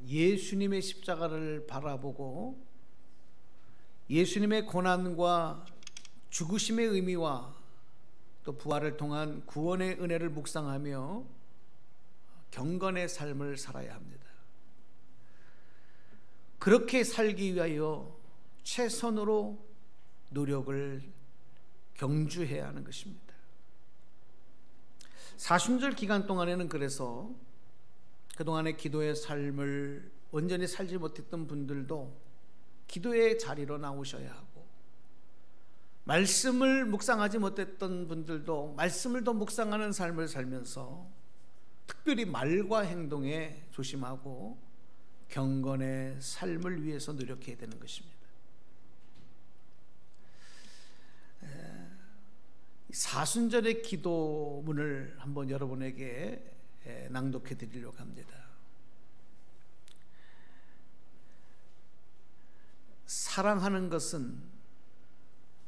예수님의 십자가를 바라보고 예수님의 고난과 죽으심의 의미와 또 부활을 통한 구원의 은혜를 묵상하며 경건의 삶을 살아야 합니다. 그렇게 살기 위하여 최선으로 노력을 경주해야 하는 것입니다. 사순절 기간 동안에는 그래서 그동안의 기도의 삶을 온전히 살지 못했던 분들도 기도의 자리로 나오셔야 하고, 말씀을 묵상하지 못했던 분들도 말씀을 더 묵상하는 삶을 살면서 특별히 말과 행동에 조심하고 경건의 삶을 위해서 노력해야 되는 것입니다. 사순절의 기도문을 한번 여러분에게 낭독해 드리려고 합니다. 사랑하는 것은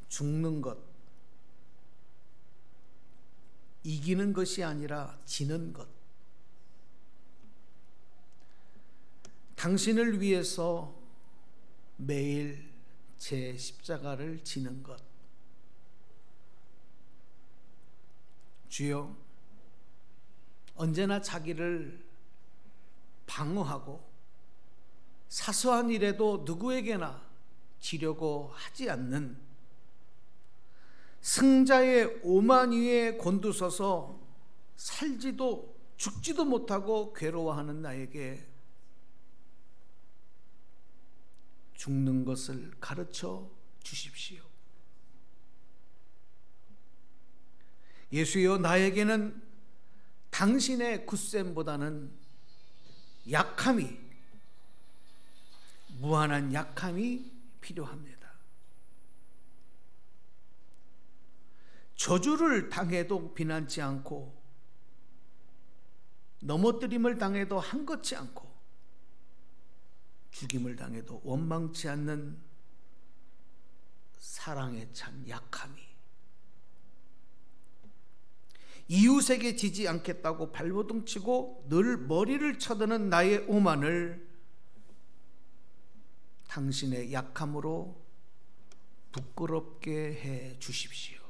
죽는 것, 이기는 것이 아니라 지는 것, 당신을 위해서 매일 제 십자가를 지는 것. 주여, 언제나 자기를 방어하고 사소한 일에도 누구에게나 지려고 하지 않는 승자의 오만 위에 곤두서서 살지도 죽지도 못하고 괴로워하는 나에게 죽는 것을 가르쳐 주십시오. 예수여, 나에게는 당신의 굳셈보다는 약함이, 무한한 약함이 필요합니다. 저주를 당해도 비난치 않고 넘어뜨림을 당해도 한것치 않고 죽임을 당해도 원망치 않는 사랑에 찬 약함이, 이웃에게 지지 않겠다고 발버둥치고 늘 머리를 쳐드는 나의 오만을 당신의 약함으로 부끄럽게 해 주십시오.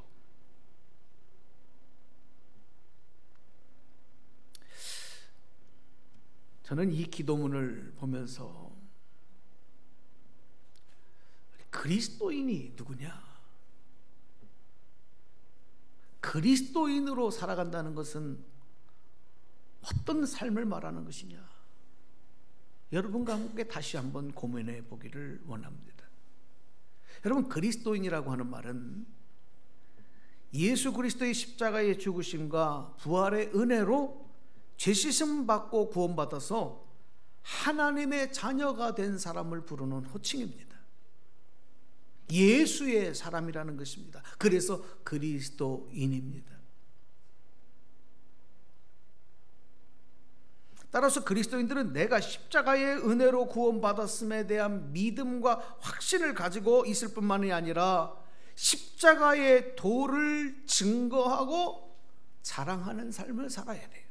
저는 이 기도문을 보면서 그리스도인이 누구냐? 그리스도인으로 살아간다는 것은 어떤 삶을 말하는 것이냐? 여러분과 함께 다시 한번 고민해 보기를 원합니다. 여러분, 그리스도인이라고 하는 말은 예수 그리스도의 십자가의 죽으심과 부활의 은혜로 죄씻음 받고 구원받아서 하나님의 자녀가 된 사람을 부르는 호칭입니다. 예수의 사람이라는 것입니다. 그래서 그리스도인입니다. 따라서 그리스도인들은 내가 십자가의 은혜로 구원받았음에 대한 믿음과 확신을 가지고 있을 뿐만이 아니라 십자가의 도를 증거하고 자랑하는 삶을 살아야 돼요.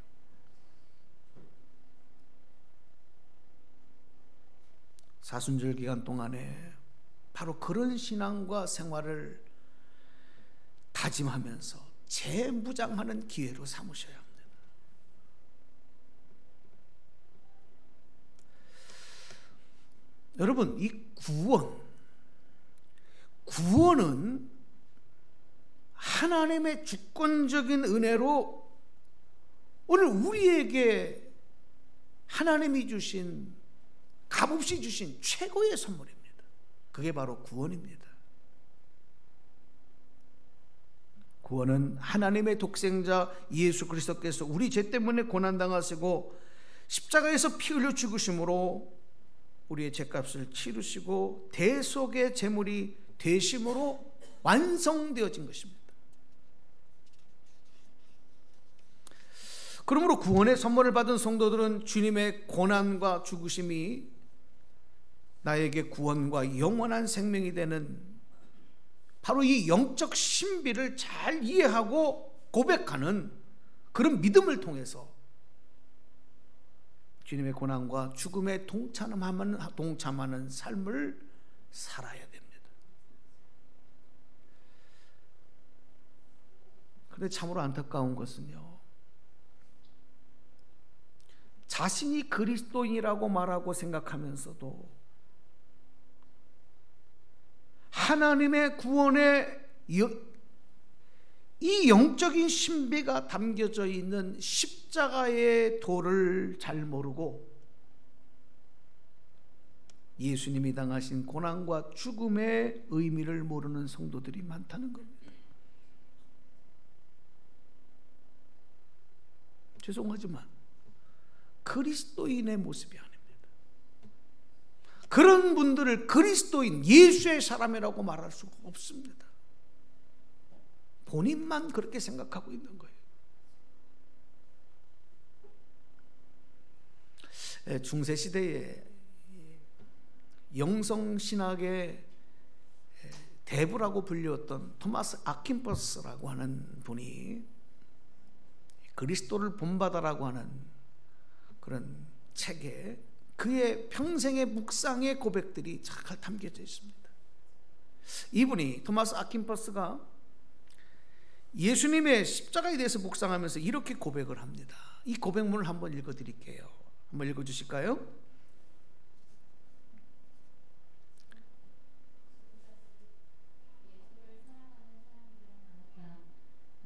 사순절 기간 동안에 바로 그런 신앙과 생활을 다짐하면서 재무장하는 기회로 삼으셔야 합니다. 여러분, 이 구원은 하나님의 주권적인 은혜로 오늘 우리에게 하나님이 주신, 값없이 주신 최고의 선물입니다. 그게 바로 구원입니다. 구원은 하나님의 독생자 예수 그리스도께서 우리 죄 때문에 고난당하시고 십자가에서 피 흘려 죽으심으로 우리의 죄값을 치르시고 대속의 제물이 되심으로 완성되어진 것입니다. 그러므로 구원의 선물을 받은 성도들은 주님의 고난과 죽으심이 나에게 구원과 영원한 생명이 되는 바로 이 영적 신비를 잘 이해하고 고백하는 그런 믿음을 통해서 주님의 고난과 죽음에 동참하는 삶을 살아야 됩니다. 그런데 참으로 안타까운 것은요, 자신이 그리스도인이라고 말하고 생각하면서도 하나님의 구원의 이 영적인 신비가 담겨져 있는 십자가의 도를 잘 모르고 예수님이 당하신 고난과 죽음의 의미를 모르는 성도들이 많다는 겁니다. 죄송하지만 그리스도인의 모습이 아닙니다. 그런 분들을 그리스도인, 예수의 사람이라고 말할 수가 없습니다. 본인만 그렇게 생각하고 있는 거예요. 중세시대에 영성신학의 대부라고 불렸던 토마스 아킨퍼스라고 하는 분이 그리스도를 본받아라고 하는 그런 책에 그의 평생의 묵상의 고백들이 잘 담겨져 있습니다. 이분이, 토마스 아킨퍼스가 예수님의 십자가에 대해서 묵상하면서 이렇게 고백을 합니다. 이 고백문을 한번 읽어드릴게요. 한번 읽어주실까요?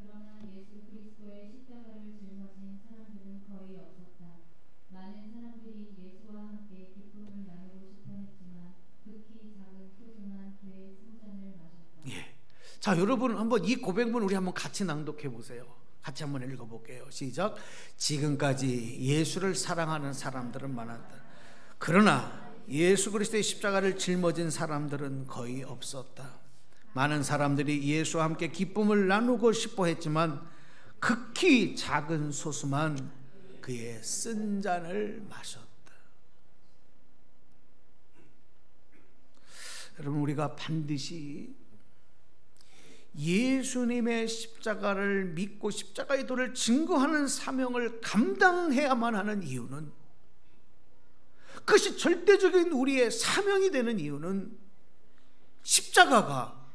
그러나 예수 그리스도의 십자가를 짊어진 사람들은 거의 없었다. 많은 사람들이 예수와 함께 기쁨을 나누고 싶어 했지만 극히 작은 소중한 교회의 승잔을 마셨다. 예. 자, 여러분 한번 이 고백문 우리 한번 같이 낭독해 보세요. 같이 한번 읽어볼게요. 시작. 지금까지 예수를 사랑하는 사람들은 많았다. 그러나 예수 그리스도의 십자가를 짊어진 사람들은 거의 없었다. 많은 사람들이 예수와 함께 기쁨을 나누고 싶어 했지만 극히 작은 소수만 그의 쓴 잔을 마셨다. 여러분, 우리가 반드시 예수님의 십자가를 믿고 십자가의 도를 증거하는 사명을 감당해야만 하는 이유는, 그것이 절대적인 우리의 사명이 되는 이유는, 십자가가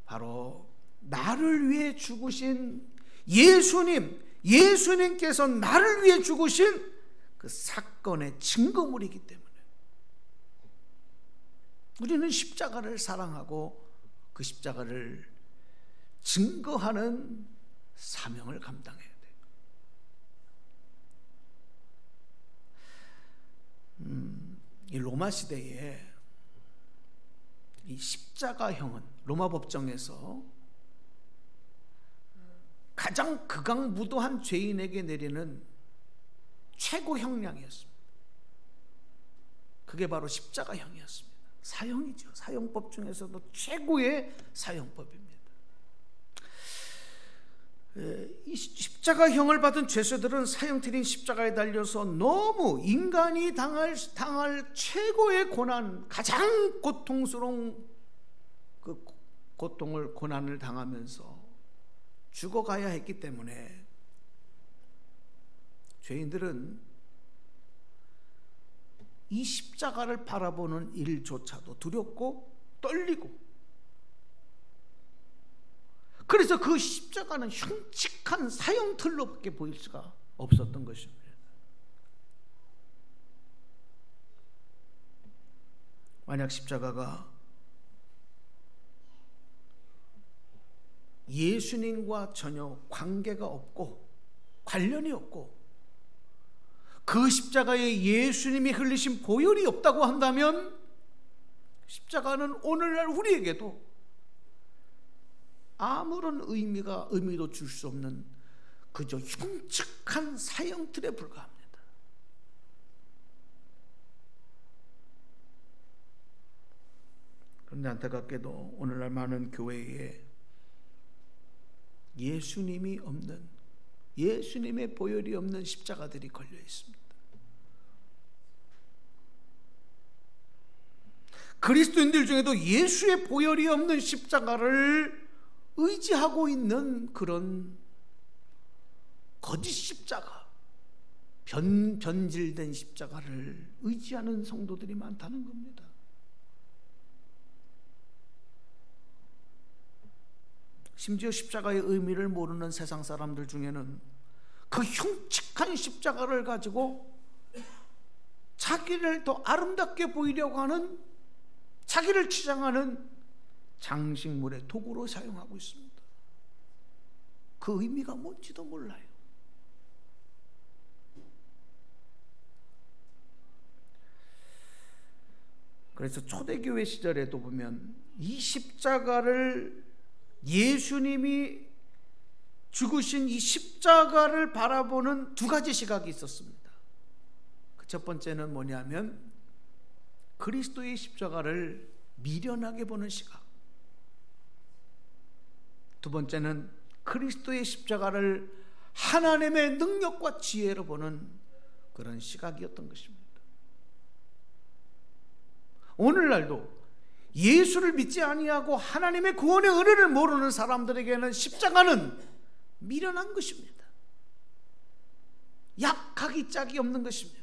바로 나를 위해 죽으신 예수님께서 나를 위해 죽으신 그 사건의 증거물이기 때문에 우리는 십자가를 사랑하고 그 십자가를 증거하는 사명을 감당해야 돼요. 이 로마 시대에 이 십자가형은 로마 법정에서 가장 극악무도한 죄인에게 내리는 최고 형량이었습니다. 그게 바로 십자가형이었습니다. 사형이죠. 사형법 중에서도 최고의 사형법입니다. 이 십자가형을 받은 죄수들은 사형틀인 십자가에 달려서 너무 인간이 당할 최고의 고난, 가장 고통스러운 그 고난을 당하면서 죽어가야 했기 때문에 죄인들은 이 십자가를 바라보는 일조차도 두렵고 떨리고, 그래서 그 십자가는 흉측한 사형틀로밖에 보일 수가 없었던 것입니다. 만약 십자가가 예수님과 전혀 관계가 없고 관련이 없고 그 십자가에 예수님이 흘리신 보혈이 없다고 한다면 십자가는 오늘날 우리에게도 아무런 의미도 줄 수 없는 그저 흉측한 사형틀에 불과합니다. 그런데 안타깝게도 오늘날 많은 교회에 예수님이 없는, 예수님의 보혈이 없는 십자가들이 걸려 있습니다. 그리스도인들 중에도 예수의 보혈이 없는 십자가를 의지하고 있는 그런 거짓 십자가, 변질된 십자가를 의지하는 성도들이 많다는 겁니다. 심지어 십자가의 의미를 모르는 세상 사람들 중에는 그 흉측한 십자가를 가지고 자기를 더 아름답게 보이려고 하는, 자기를 치장하는 장식물의 도구로 사용하고 있습니다. 그 의미가 뭔지도 몰라요. 그래서 초대교회 시절에도 보면 이 십자가를, 예수님이 죽으신 이 십자가를 바라보는 두 가지 시각이 있었습니다. 그 첫 번째는 뭐냐면 그리스도의 십자가를 미련하게 보는 시각, 두 번째는 그리스도의 십자가를 하나님의 능력과 지혜로 보는 그런 시각이었던 것입니다. 오늘날도 예수를 믿지 아니하고 하나님의 구원의 은혜를 모르는 사람들에게는 십자가는 미련한 것입니다. 약하기 짝이 없는 것입니다.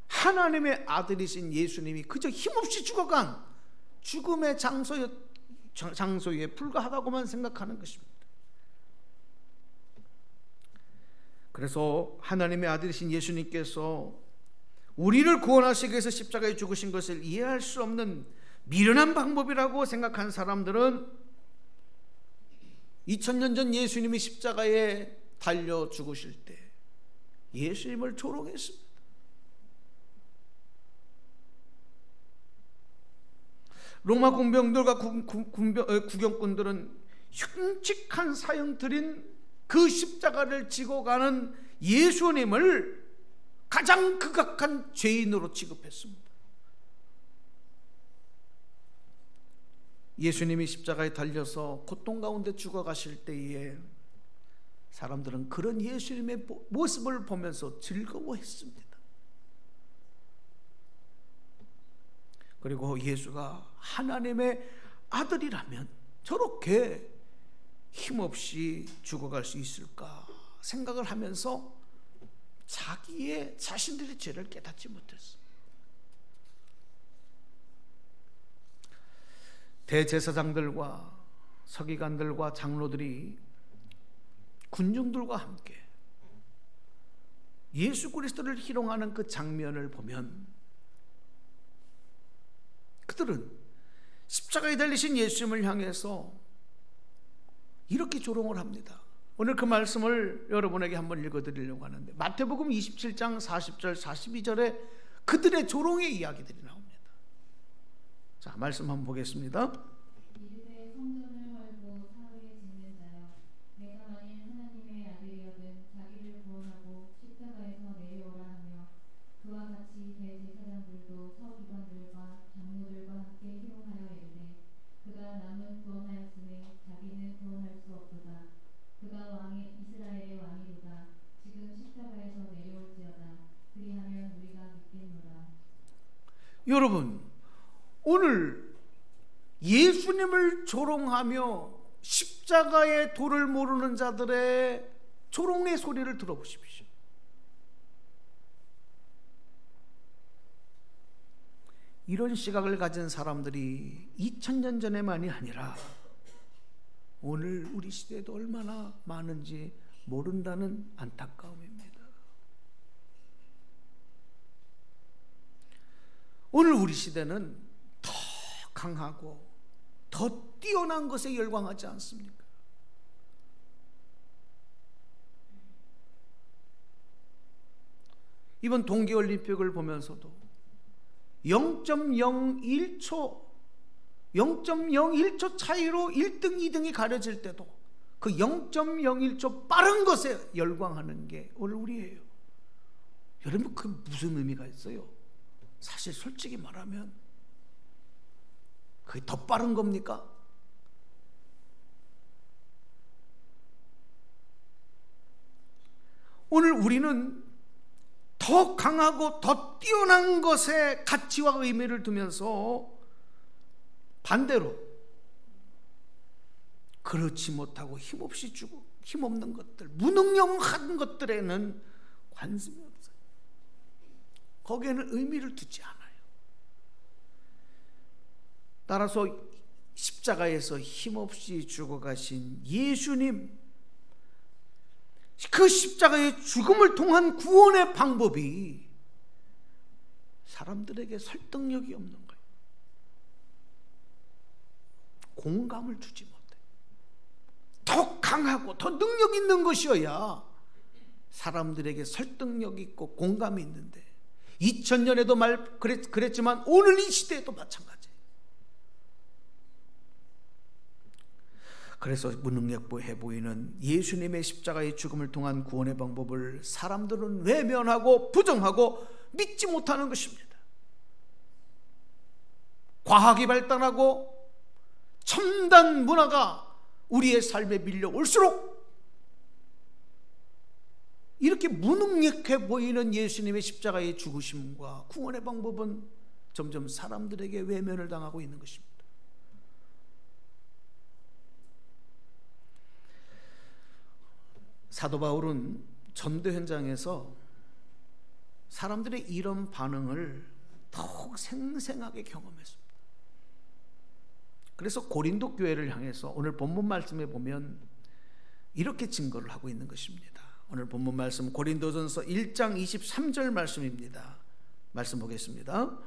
하나님의 아들이신 예수님이 그저 힘없이 죽어간 죽음의 장소에 불과하다고만 생각하는 것입니다. 그래서 하나님의 아들이신 예수님께서 우리를 구원하시기 위해서 십자가에 죽으신 것을 이해할 수 없는 미련한 방법이라고 생각한 사람들은 2000년 전 예수님이 십자가에 달려 죽으실 때 예수님을 조롱했습니다. 로마 공병들과 구경꾼들은 흉측한 사형들인 그 십자가를 지고 가는 예수님을 가장 극악한 죄인으로 취급했습니다. 예수님이 십자가에 달려서 고통 가운데 죽어가실 때에 사람들은 그런 예수님의 모습을 보면서 즐거워했습니다. 그리고 예수가 하나님의 아들이라면 저렇게 힘없이 죽어갈 수 있을까 생각을 하면서 자신들의 죄를 깨닫지 못했어요. 대제사장들과 서기관들과 장로들이 군중들과 함께 예수 그리스도를 희롱하는 그 장면을 보면 그들은 십자가에 달리신 예수님을 향해서 이렇게 조롱을 합니다. 오늘 그 말씀을 여러분에게 한번 읽어드리려고 하는데 마태복음 27장 40절 42절에 그들의 조롱의 이야기들이 나옵니다. 자, 말씀 한번 보겠습니다. 이르되 성전을 헐고 사흘에 짓는 자여, 내가 만일 하나님의 아들이거든 자기를 구원하고 십자가에서 내려오라 하며 그와 같이 대제사장들도 서기관들과 장로들과 함께 희롱하여 이르되 그가 남은 구원하였으니 자기는 구원할 수 없도다. 그가 왕의 이스라엘의 왕이로다. 지금 십자가에서 내려올지어다. 그리하면 우리가 믿겠노라. 여러분, 오늘 예수님을 조롱하며 십자가의 도를 모르는 자들의 조롱의 소리를 들어보십시오. 이런 시각을 가진 사람들이 2000년 전에만이 아니라 오늘 우리 시대에도 얼마나 많은지 모른다는 안타까움입니다. 오늘 우리 시대는 더 강하고 더 뛰어난 것에 열광하지 않습니까? 이번 동계올림픽을 보면서도 0.01초 차이로 1등, 2등이 가려질 때도 그 0.01초 빠른 것에 열광하는 게 오늘 우리예요. 여러분, 그 무슨 의미가 있어요? 사실 솔직히 말하면 그게 더 빠른 겁니까? 오늘 우리는 더 강하고 더 뛰어난 것에 가치와 의미를 두면서 반대로 그렇지 못하고 힘없이 힘없는 것들, 무능력한 것들에는 관심이 없어요. 거기에는 의미를 두지 않아요. 따라서 십자가에서 힘없이 죽어가신 예수님, 그 십자가의 죽음을 통한 구원의 방법이 사람들에게 설득력이 없는 거예요. 공감을 주지 못해. 더 강하고 더 능력 있는 것이어야 사람들에게 설득력 있고 공감이 있는데 2000년에도 그랬지만 오늘 이 시대에도 마찬가지예요. 그래서 무능력해 보이는 예수님의 십자가의 죽음을 통한 구원의 방법을 사람들은 외면하고 부정하고 믿지 못하는 것입니다. 과학이 발달하고 첨단 문화가 우리의 삶에 밀려올수록 이렇게 무능력해 보이는 예수님의 십자가의 죽으심과 구원의 방법은 점점 사람들에게 외면을 당하고 있는 것입니다. 사도 바울은 전도 현장에서 사람들의 이런 반응을 더욱 생생하게 경험했습니다. 그래서 고린도 교회를 향해서 오늘 본문 말씀에 보면 이렇게 증거를 하고 있는 것입니다. 오늘 본문 말씀 고린도전서 1장 23절 말씀입니다. 말씀 보겠습니다.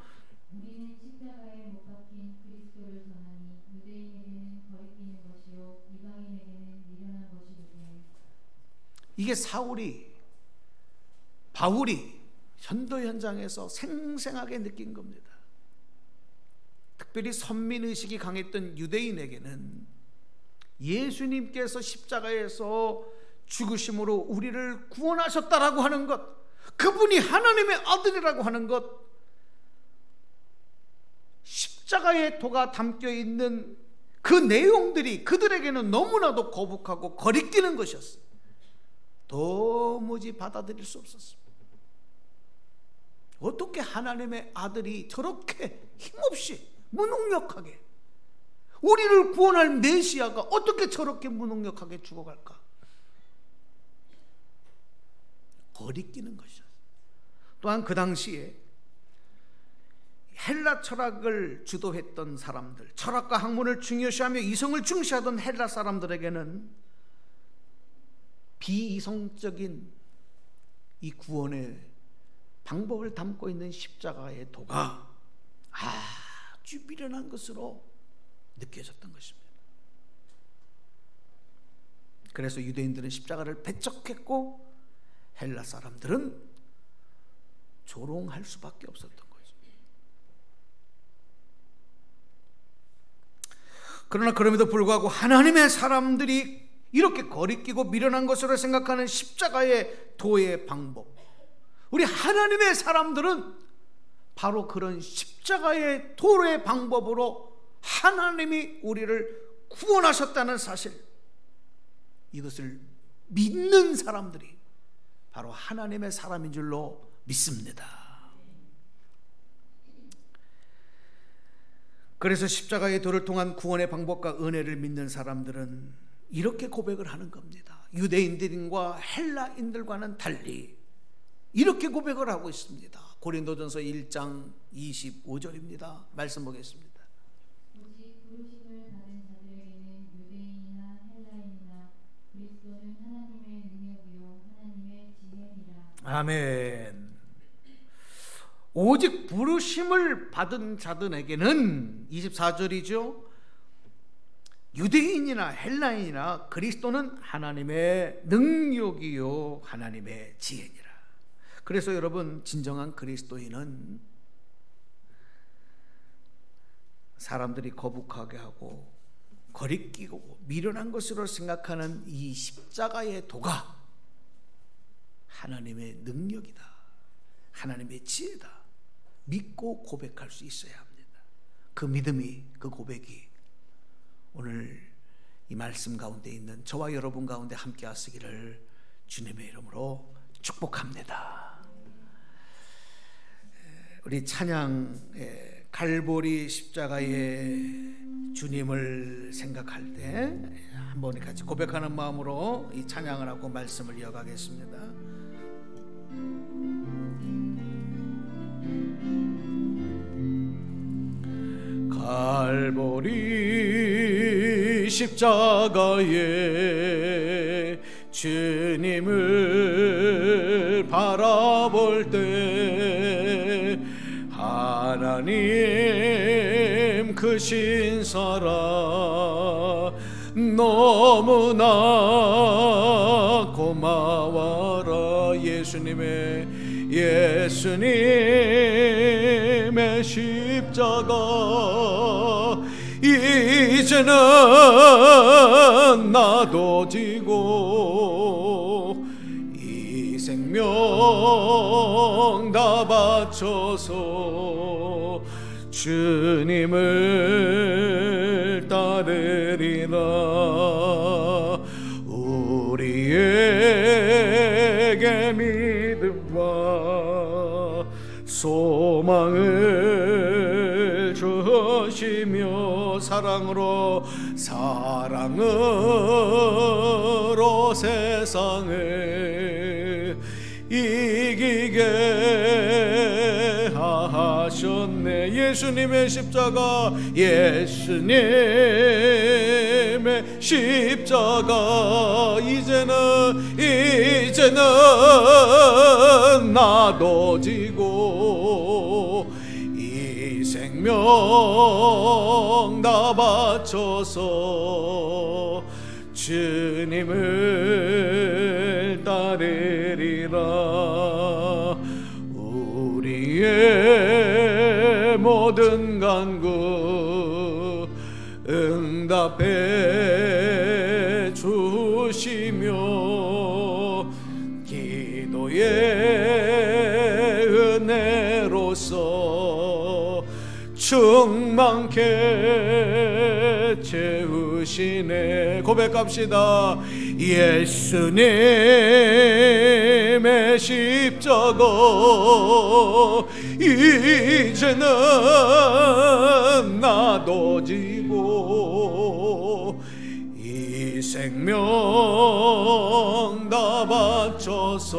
우리는 십자가에 못 박힌 그리스도를 전하니 유대인에게는 거리끼는 것이요 이방인에게는 미련한 것이로되. 이게 바울이 전도 현장에서 생생하게 느낀 겁니다. 특별히 선민의식이 강했던 유대인에게는 예수님께서 십자가에서 죽으심으로 우리를 구원하셨다라고 하는 것, 그분이 하나님의 아들이라고 하는 것, 십자가의 도가 담겨있는 그 내용들이 그들에게는 너무나도 거북하고 거리끼는 것이었어요. 도무지 받아들일 수 없었습니다. 어떻게 하나님의 아들이 저렇게 힘없이 무능력하게, 우리를 구원할 메시아가 어떻게 저렇게 무능력하게 죽어갈까? 거리끼는 것이었어요. 또한 그 당시에 헬라 철학을 주도했던 사람들, 철학과 학문을 중요시하며 이성을 중시하던 헬라 사람들에게는 비이성적인 이 구원의 방법을 담고 있는 십자가의 도가 아주 미련한 것으로 느껴졌던 것입니다. 그래서 유대인들은 십자가를 배척했고 헬라 사람들은 조롱할 수밖에 없었던 거죠. 그러나 그럼에도 불구하고 하나님의 사람들이 이렇게 거리끼고 미련한 것으로 생각하는 십자가의 도의 방법, 우리 하나님의 사람들은 바로 그런 십자가의 도의 방법으로 하나님이 우리를 구원하셨다는 사실, 이것을 믿는 사람들이 바로 하나님의 사람인 줄로 믿습니다. 그래서 십자가의 도를 통한 구원의 방법과 은혜를 믿는 사람들은 이렇게 고백을 하는 겁니다. 유대인들과 헬라인들과는 달리 이렇게 고백을 하고 있습니다. 고린도전서 1장 25절입니다. 말씀 보겠습니다. 오직 부르심을 받은 자들에게는 유대인이나 헬라인이나 그리스도는 하나님의 능력이요 하나님의 지혜니라. 아멘. 오직 부르심을 받은 자들에게는 24절이죠. 유대인이나 헬라인이나 그리스도는 하나님의 능력이요 하나님의 지혜니라. 그래서 여러분, 진정한 그리스도인은 사람들이 거북하게 하고 거리끼고 미련한 것으로 생각하는 이 십자가의 도가 하나님의 능력이다, 하나님의 지혜다, 믿고 고백할 수 있어야 합니다. 그 믿음이, 그 고백이 오늘 이 말씀 가운데 있는 저와 여러분 가운데 함께 하시기를 주님의 이름으로 축복합니다. 우리 찬양, 갈보리 십자가의 주님을 생각할 때 한번 같이 고백하는 마음으로 이 찬양을 하고 말씀을 이어가겠습니다. 갈보리 십자가에 주님을 바라볼 때 하나님 그 신사랑 너무나 고마워라. 예수님의 십자가 이제는 나도 지고 이 생명 다 바쳐서 주님을 따르리라. 우리에게 믿음과 소망을 주시며 사랑으로 세상을 이기게 하셨네. 예수님의 십자가 이제는 나도 지고 이 생명 다 바쳐서 주님을 따르리라. 우리의 모든 간구 응답해 주시며 기도의 은혜로서 충만케 채우시네. 고백합시다. 예수님의 십자가 이제는 나도 지고 이 생명 다 바쳐서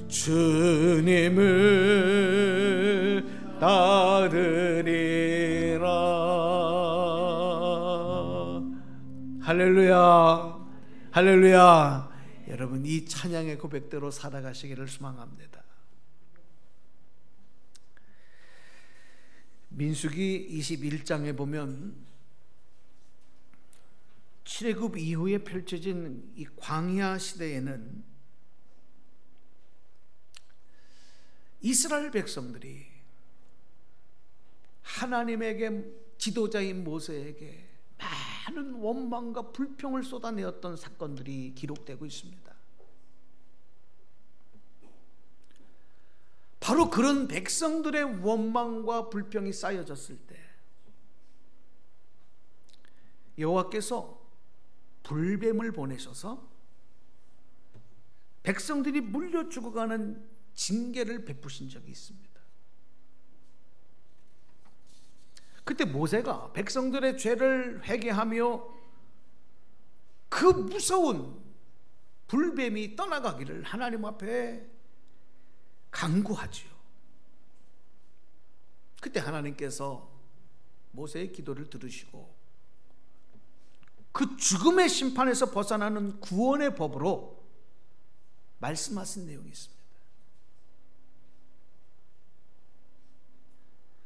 주님을 따르리라. 할렐루야, 할렐루야. 여러분, 이 찬양의 고백대로 살아가시기를 소망합니다. 민수기 21장에 보면 출애굽 이후에 펼쳐진 이 광야 시대에는 이스라엘 백성들이 하나님에게 지도자인 모세에게 많은 원망과 불평을 쏟아내었던 사건들이 기록되고 있습니다. 바로 그런 백성들의 원망과 불평이 쌓여졌을 때 여호와께서 불뱀을 보내셔서 백성들이 물려 죽어가는 징계를 베푸신 적이 있습니다. 그때 모세가 백성들의 죄를 회개하며 그 무서운 불뱀이 떠나가기를 하나님 앞에 간구하지요. 그때 하나님께서 모세의 기도를 들으시고 그 죽음의 심판에서 벗어나는 구원의 법으로 말씀하신 내용이 있습니다.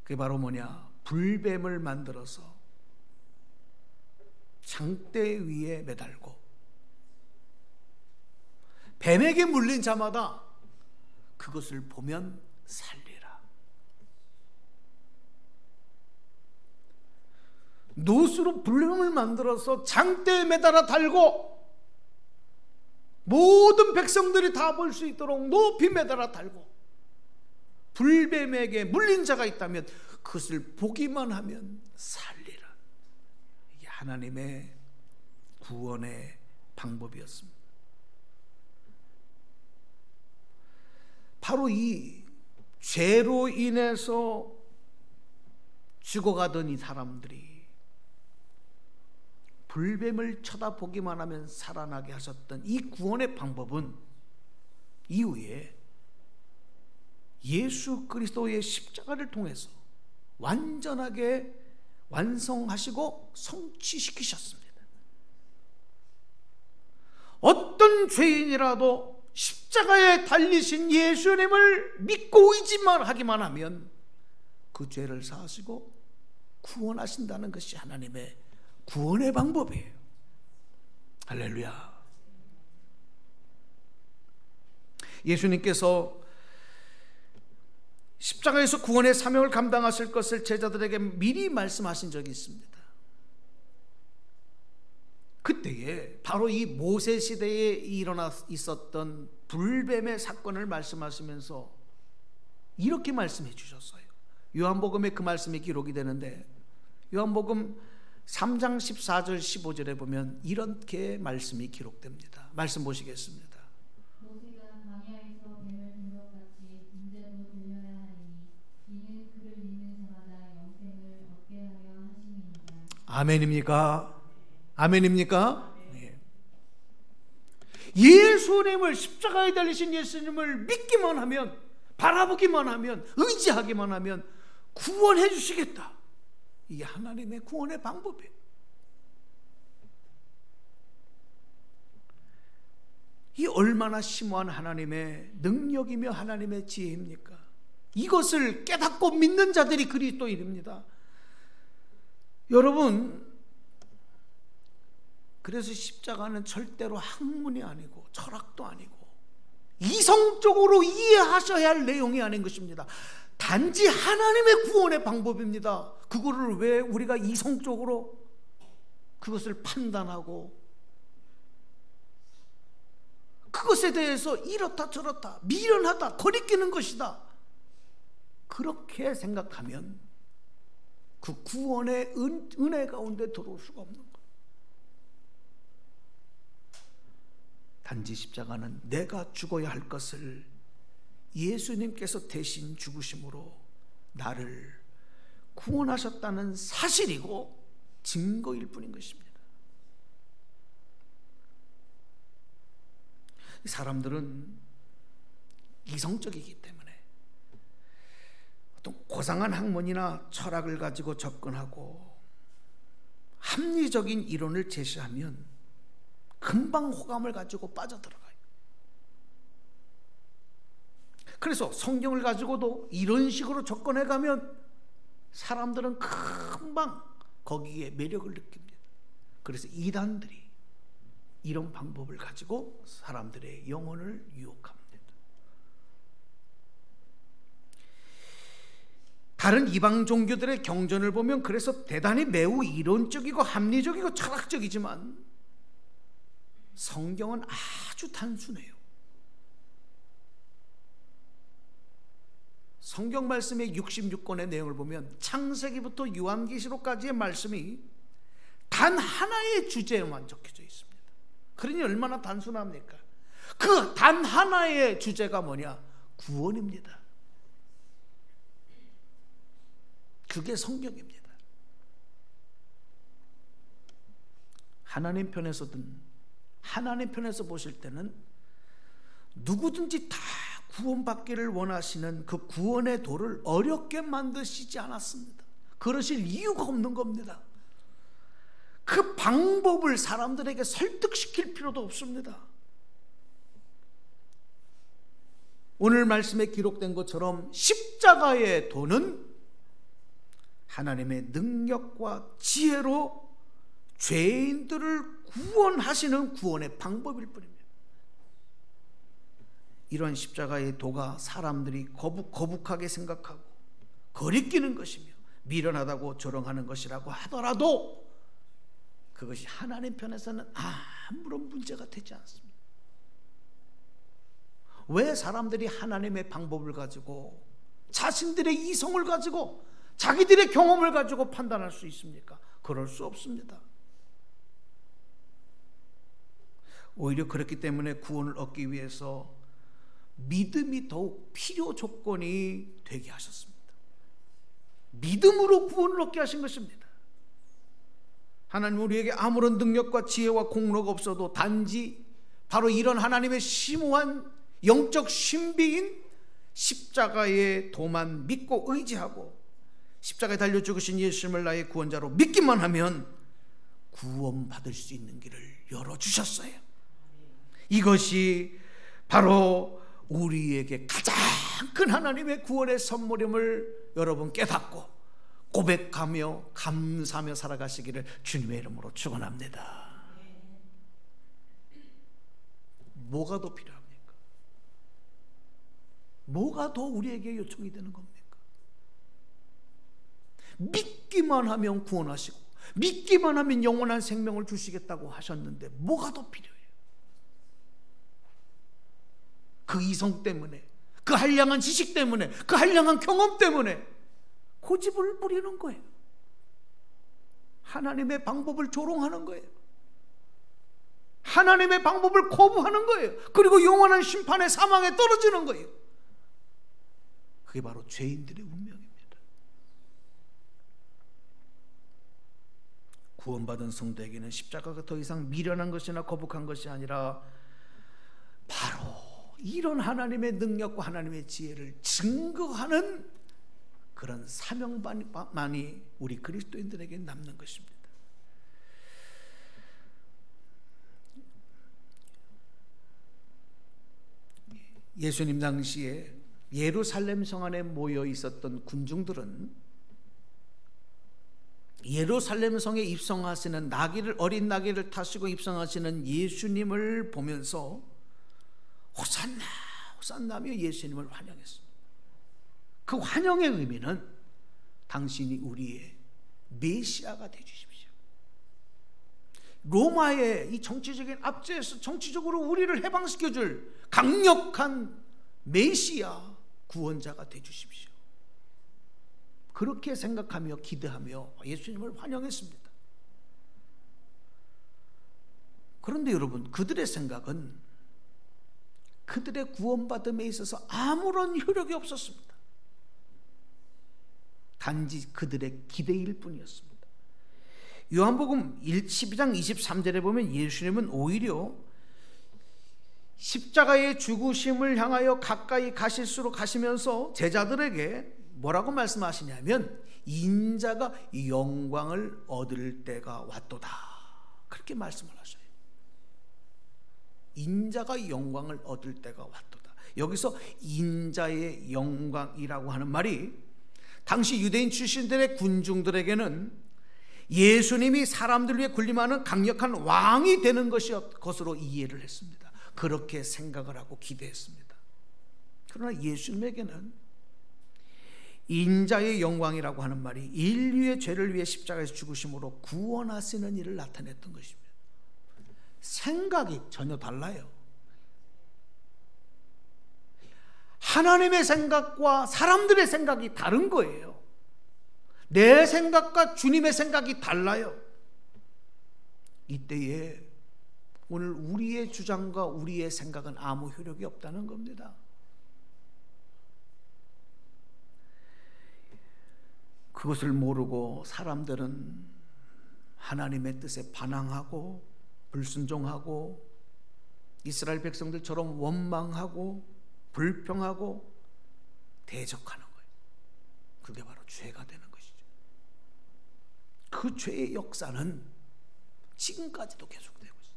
그게 바로 뭐냐? 불뱀을 만들어서 장대 위에 매달고 뱀에게 물린 자마다 그것을 보면 살리라. 노수로 불뱀을 만들어서 장대에 매달아 달고 모든 백성들이 다 볼 수 있도록 높이 매달아 달고 불뱀에게 물린 자가 있다면 그것을 보기만 하면 살리라. 이게 하나님의 구원의 방법이었습니다. 바로 이 죄로 인해서 죽어가던 이 사람들이 불뱀을 쳐다보기만 하면 살아나게 하셨던 이 구원의 방법은 이후에 예수 그리스도의 십자가를 통해서 완전하게 완성하시고 성취시키셨습니다. 어떤 죄인이라도 십자가에 달리신 예수님을 믿고 의지만 하기만 하면 그 죄를 사하시고 구원하신다는 것이 하나님의 구원의 방법이에요. 할렐루야. 예수님께서 십자가에서 구원의 사명을 감당하실 것을 제자들에게 미리 말씀하신 적이 있습니다. 그때에 바로 이 모세 시대에 일어나 있었던 불뱀의 사건을 말씀하시면서 이렇게 말씀해 주셨어요. 요한복음에 그 말씀이 기록이 되는데 요한복음 3장 14절 15절에 보면 이렇게 말씀이 기록됩니다. 말씀 보시겠습니다. 모세가 광야에서 뱀을 든 것 같이 인자도 들려야 하리니 이는 그를 믿는 자마다 영생을 얻게 하려 하심이니라. 아멘입니까? 아멘입니까? 네. 예수님을 십자가에 달리신 예수님을 믿기만 하면, 바라보기만 하면, 의지하기만 하면 구원해 주시겠다. 이게 하나님의 구원의 방법이에요. 이 얼마나 심오한 하나님의 능력이며 하나님의 지혜입니까? 이것을 깨닫고 믿는 자들이 그리스도인입니다. 여러분, 그래서 십자가는 절대로 학문이 아니고 철학도 아니고 이성적으로 이해하셔야 할 내용이 아닌 것입니다. 단지 하나님의 구원의 방법입니다. 그거를 왜 우리가 이성적으로 그것을 판단하고 그것에 대해서 이렇다 저렇다 미련하다 거리끼는 것이다 그렇게 생각하면 그 구원의 은혜 가운데 들어올 수가 없는 거예요. 단지 십자가는 내가 죽어야 할 것을 예수님께서 대신 죽으심으로 나를 구원하셨다는 사실이고 증거일 뿐인 것입니다. 사람들은 이성적이기 때문에 어떤 고상한 학문이나 철학을 가지고 접근하고 합리적인 이론을 제시하면 금방 호감을 가지고 빠져들어가요. 그래서 성경을 가지고도 이런 식으로 접근해 가면 사람들은 금방 거기에 매력을 느낍니다. 그래서 이단들이 이런 방법을 가지고 사람들의 영혼을 유혹합니다. 다른 이방 종교들의 경전을 보면 그래서 대단히 매우 이론적이고 합리적이고 철학적이지만 성경은 아주 단순해요. 성경 말씀의 66권의 내용을 보면 창세기부터 요한계시록까지의 말씀이 단 하나의 주제에만 적혀져 있습니다. 그러니 얼마나 단순합니까? 그 단 하나의 주제가 뭐냐? 구원입니다. 그게 성경입니다. 하나님 편에서든 하나님 편에서 보실 때는 누구든지 다 구원받기를 원하시는 그 구원의 도를 어렵게 만드시지 않았습니다. 그러실 이유가 없는 겁니다. 그 방법을 사람들에게 설득시킬 필요도 없습니다. 오늘 말씀에 기록된 것처럼 십자가의 도는 하나님의 능력과 지혜로 죄인들을 구원하시는 구원의 방법일 뿐입니다. 이런 십자가의 도가 사람들이 거북하게 생각하고 거리끼는 것이며 미련하다고 조롱하는 것이라고 하더라도 그것이 하나님 편에서는 아무런 문제가 되지 않습니다. 왜 사람들이 하나님의 방법을 가지고 자신들의 이성을 가지고 자기들의 경험을 가지고 판단할 수 있습니까? 그럴 수 없습니다. 오히려 그렇기 때문에 구원을 얻기 위해서 믿음이 더욱 필요 조건이 되게 하셨습니다. 믿음으로 구원을 얻게 하신 것입니다. 하나님 우리에게 아무런 능력과 지혜와 공로가 없어도 단지 바로 이런 하나님의 심오한 영적 신비인 십자가의 도만 믿고 의지하고 십자가에 달려 죽으신 예수님을 나의 구원자로 믿기만 하면 구원받을 수 있는 길을 열어주셨어요. 이것이 바로 우리에게 가장 큰 하나님의 구원의 선물임을 여러분 깨닫고 고백하며 감사하며 살아가시기를 주님의 이름으로 축원합니다. 뭐가 더 필요합니까? 뭐가 더 우리에게 요청이 되는 겁니까? 믿기만 하면 구원하시고 믿기만 하면 영원한 생명을 주시겠다고 하셨는데 뭐가 더 필요해요? 그 이성 때문에, 그 한량한 지식 때문에, 그 한량한 경험 때문에 고집을 부리는 거예요. 하나님의 방법을 조롱하는 거예요. 하나님의 방법을 거부하는 거예요. 그리고 영원한 심판의 사망에 떨어지는 거예요. 그게 바로 죄인들의 운명입니다. 구원받은 성도에게는 십자가가 더 이상 미련한 것이나 거북한 것이 아니라 바로 이런 하나님의 능력과 하나님의 지혜를 증거하는 그런 사명만이 우리 그리스도인들에게 남는 것입니다. 예수님 당시에 예루살렘 성 안에 모여 있었던 군중들은 예루살렘 성에 입성하시는 어린 나귀를 타시고 입성하시는 예수님을 보면서 호산나 호산나며 예수님을 환영했습니다. 그 환영의 의미는 당신이 우리의 메시아가 되주십시오. 로마의 이 정치적인 압제에서 정치적으로 우리를 해방시켜줄 강력한 메시아 구원자가 되주십시오. 그렇게 생각하며 기대하며 예수님을 환영했습니다. 그런데 여러분, 그들의 생각은 그들의 구원받음에 있어서 아무런 효력이 없었습니다. 단지 그들의 기대일 뿐이었습니다. 요한복음 12장 23절에 보면 예수님은 오히려 십자가의 죽으심을 향하여 가까이 가실수록 가시면서 제자들에게 뭐라고 말씀하시냐면 인자가 영광을 얻을 때가 왔도다, 그렇게 말씀을 하셔요. 인자가 영광을 얻을 때가 왔도다. 여기서 인자의 영광이라고 하는 말이 당시 유대인 출신들의 군중들에게는 예수님이 사람들 위해 군림하는 강력한 왕이 되는 것으로 이해를 했습니다. 그렇게 생각을 하고 기대했습니다. 그러나 예수님에게는 인자의 영광이라고 하는 말이 인류의 죄를 위해 십자가에서 죽으심으로 구원하시는 일을 나타냈던 것입니다. 생각이 전혀 달라요. 하나님의 생각과 사람들의 생각이 다른 거예요. 내 생각과 주님의 생각이 달라요. 이때에 오늘 우리의 주장과 우리의 생각은 아무 효력이 없다는 겁니다. 그것을 모르고 사람들은 하나님의 뜻에 반항하고 불순종하고 이스라엘 백성들처럼 원망하고 불평하고 대적하는 거예요. 그게 바로 죄가 되는 것이죠. 그 죄의 역사는 지금까지도 계속되고 있어요.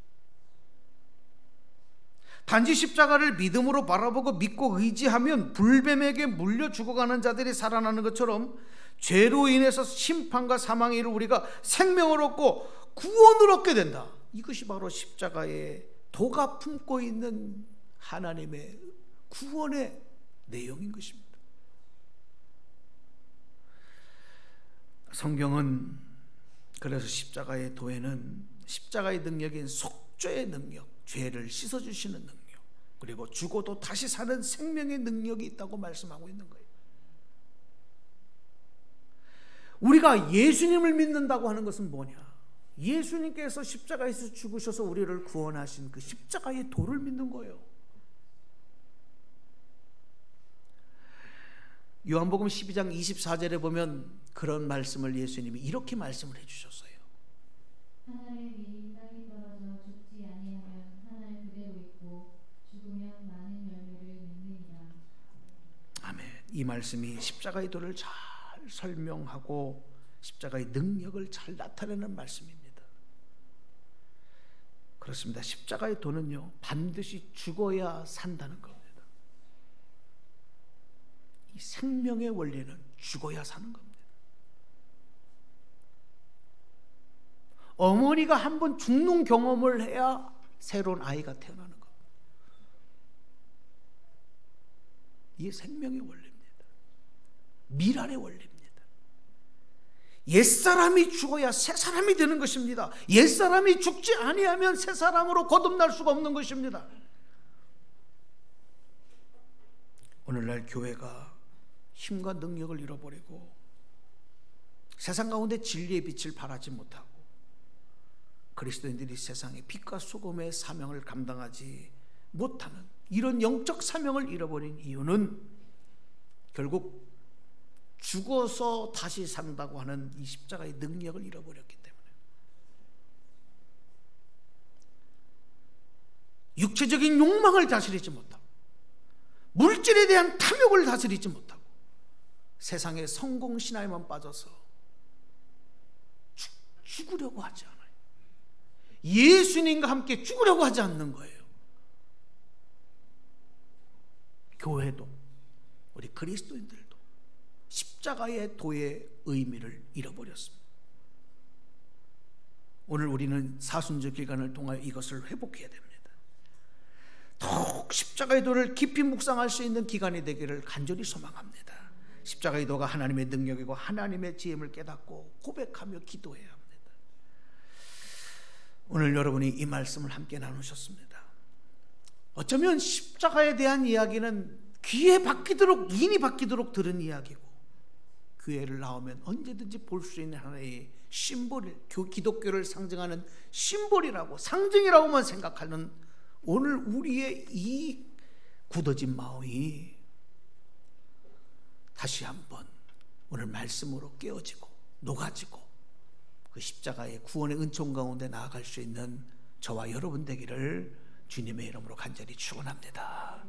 단지 십자가를 믿음으로 바라보고 믿고 의지하면 불뱀에게 물려 죽어가는 자들이 살아나는 것처럼 죄로 인해서 심판과 사망의 일을 우리가 생명을 얻고 구원을 얻게 된다. 이것이 바로 십자가의 도가 품고 있는 하나님의 구원의 내용인 것입니다. 성경은 그래서 십자가의 도에는 십자가의 능력인 속죄의 능력, 죄를 씻어주시는 능력, 그리고 죽어도 다시 사는 생명의 능력이 있다고 말씀하고 있는 거예요. 우리가 예수님을 믿는다고 하는 것은 뭐냐? 예수님께서 십자가에서 죽으셔서 우리를 구원하신 그 십자가의 도를 믿는 거예요. 요한복음 12장 24절에 보면 그런 말씀을 예수님이 이렇게 말씀을 해주셨어요. 하늘의 밀이 땅에 떨어져 죽지 아니하면 한 알 그대로 있고 죽으면 많은 열매를 맺느니라. 아멘. 이 말씀이 십자가의 도를 잘 설명하고 십자가의 능력을 잘 나타내는 말씀입니다. 그렇습니다. 십자가의 도는요, 반드시 죽어야 산다는 겁니다. 이 생명의 원리는 죽어야 사는 겁니다. 어머니가 한번 죽는 경험을 해야 새로운 아이가 태어나는 겁니다. 이게 생명의 원리입니다. 미랄의 원리입니다. 옛사람이 죽어야 새사람이 되는 것입니다. 옛사람이 죽지 아니하면 새사람으로 거듭날 수가 없는 것입니다. 오늘날 교회가 힘과 능력을 잃어버리고 세상 가운데 진리의 빛을 발하지 못하고 그리스도인들이 세상의 빛과 소금의 사명을 감당하지 못하는 이런 영적 사명을 잃어버린 이유는 결국 죽어서 다시 산다고 하는 이 십자가의 능력을 잃어버렸기 때문에, 육체적인 욕망을 다스리지 못하고 물질에 대한 탐욕을 다스리지 못하고 세상의 성공 신화에만 빠져서 죽으려고 하지 않아요. 예수님과 함께 죽으려고 하지 않는 거예요. 교회도 우리 그리스도인들도 십자가의 도의 의미를 잃어버렸습니다. 오늘 우리는 사순절 기간을 통하여 이것을 회복해야 됩니다. 더욱 십자가의 도를 깊이 묵상할 수 있는 기간이 되기를 간절히 소망합니다. 십자가의 도가 하나님의 능력이고 하나님의 지혜임을 깨닫고 고백하며 기도해야 합니다. 오늘 여러분이 이 말씀을 함께 나누셨습니다. 어쩌면 십자가에 대한 이야기는 귀에 박히도록, 인이 박히도록 들은 이야기고 교회를 나오면 언제든지 볼 수 있는 하나의 심볼, 기독교를 상징하는 심볼이라고, 상징이라고만 생각하는 오늘 우리의 이 굳어진 마음이 다시 한번 오늘 말씀으로 깨어지고 녹아지고 그 십자가의 구원의 은총 가운데 나아갈 수 있는 저와 여러분 되기를 주님의 이름으로 간절히 축원합니다.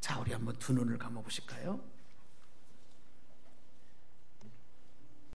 자, 우리 한번 두 눈을 감아 보실까요?